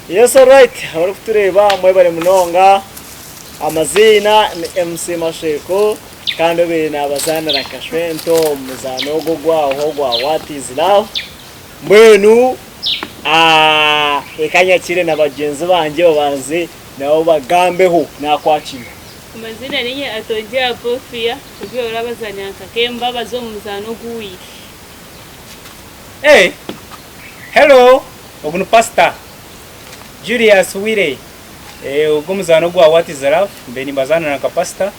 Yes, alright. Uri kutureba mwebare munonga. Amazina ni MC Masheko kandi bene abazanira kashwento muzano gogwaho gwa What is Love. Mbenu ekanyakire n'abagenzi banje babanze nabo bagambeho nakwakira. Amazina ninye atonjea Bofia ubyo urabazanyanka kemba bazo muzano guyi. Hey. Hello. Ogunu Pastor Julius Wire. Ubwo muzano gwa What is Love mbeni bazana na Pastor.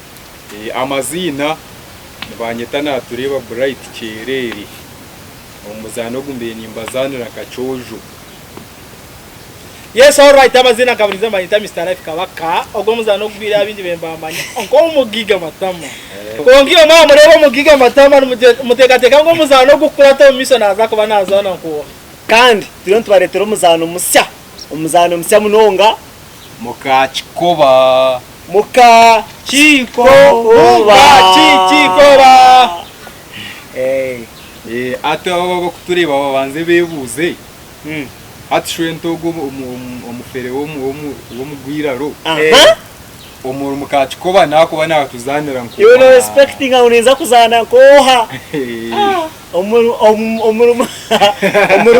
Amazina banyeta natureba Bright Chereri. Umuzano gumbeni mbazanira kacojo. Yes, all right. Amazina kabiriza manyita Mr. Life kabaka. Ogwo muzano gwira abindi bembamanya. Onko umugiga matama. Kongiyo mama mureba umugiga matama mutekateka ngo muzano gukurata miso naza kuba nazana ko. Kandi turiyo tubaretera umuzano musya munonga Mukachikoba. Chikoba. Ate abo kutureba babanze bebuze. Atshwento go umufere wo mugwiraro. Omuru mukachikoba nako bana tuzanira nko. You know expecting uneza kuzana koha. Omuru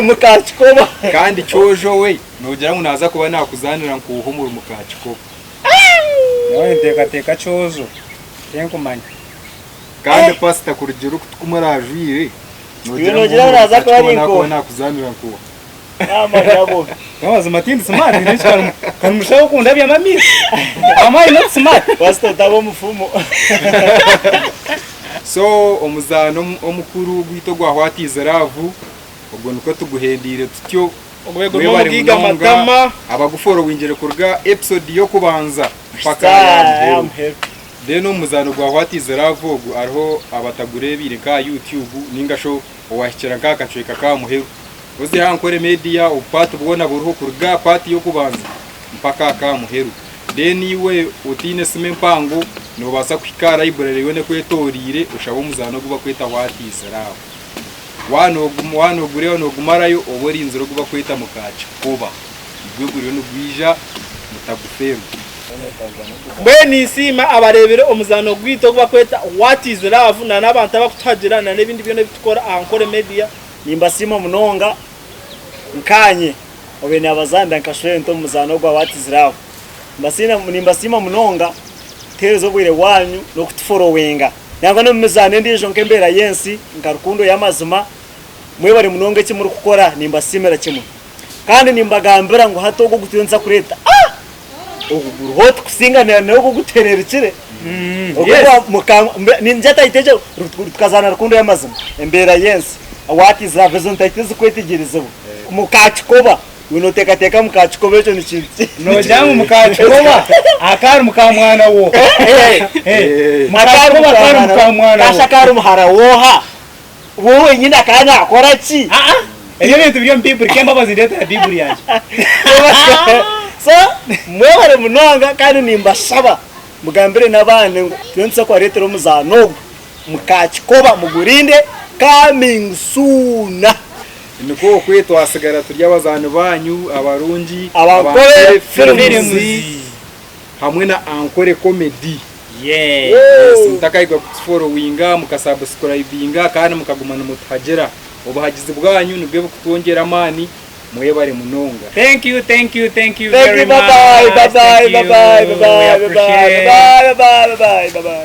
mukachikoba. Kandi chojo we nogera ngo naza kuba nakuzanira nko umuru mukachikoba. Nawe ntekateka chozo. Tenkumanya. Kandi Pastor kurugero kutumarajwire. Nogera naza kuba nko nakuzanira nko. Yabo. Kawaza matindi smart ni kan mushaho kunda bya mami. Amai not smart. Pastor tabo mufumo. So omuzano omukuru gwito gwa What is Love ubwo nuko tuguhendire tutyo Ogwego n'umugiga matama abaguforo winjire kurga episode yo kubanza paka I am happy. Deno muzano gwa What is Love ubwo ariho abatagurebire ka YouTube ningasho owahikira ka kacweka ka muheru uzi hankore media upatu bubona buruho kurga pati yo kubanza mpaka ka muheru deniwe utine sime mpango no basa kwikara library yone kwetorire ushabo muzano guba kweta What is Love wano gure no gumarayo obori inziro guba kweta mukaci kuba igweguriyo no gwija mutagufemu Bweni sima abarebere omuzano gwito guba kweta What is Love na nabantu abakutagira na nebindi byone bitukora ankore media Nimbasima munonga nkanye obene abazanda nkashwento muzano gwa What is Love. Nimbasima munonga terezo bwire wanyu no kutufollowinga. Nanga no muzane ndijo nkembera yensi nkarukundo yamazima mwe bari munonga ki muri gukora nimbasimera kimwe. Kandi nimbagambira ngo hato go gutunza kureta. Oguguru hot kusinganira no guterera ikire. Ninjata iteje tukazana rukundo yamazima embera yensi. What is Love zontaiteze kwetegerezeho mukachikoba unotekateka mukachikoba cyo nikintu no jamu mukachikoba akari mukamwana wo mukamwana kashakari muhara woha wowe nyina kana akora ki iyo bintu byo mbiburi kemba bazindeta biburi yaje so mwebare munonga kandi nimbashaba mugambire nabane tuyonse kwa retero muzano mukachikoba mugurinde coming soon. Niko kweto asigara turya bazana banyu abarungi abakore films hamwe na ankore comedy. Yes, mutakaigwa kufollowinga mukasubscribinga kandi mukagumana mutagera obahagize bwanyu nibwe bukutongera amani mwebare munonga. Thank you very much. Bye bye.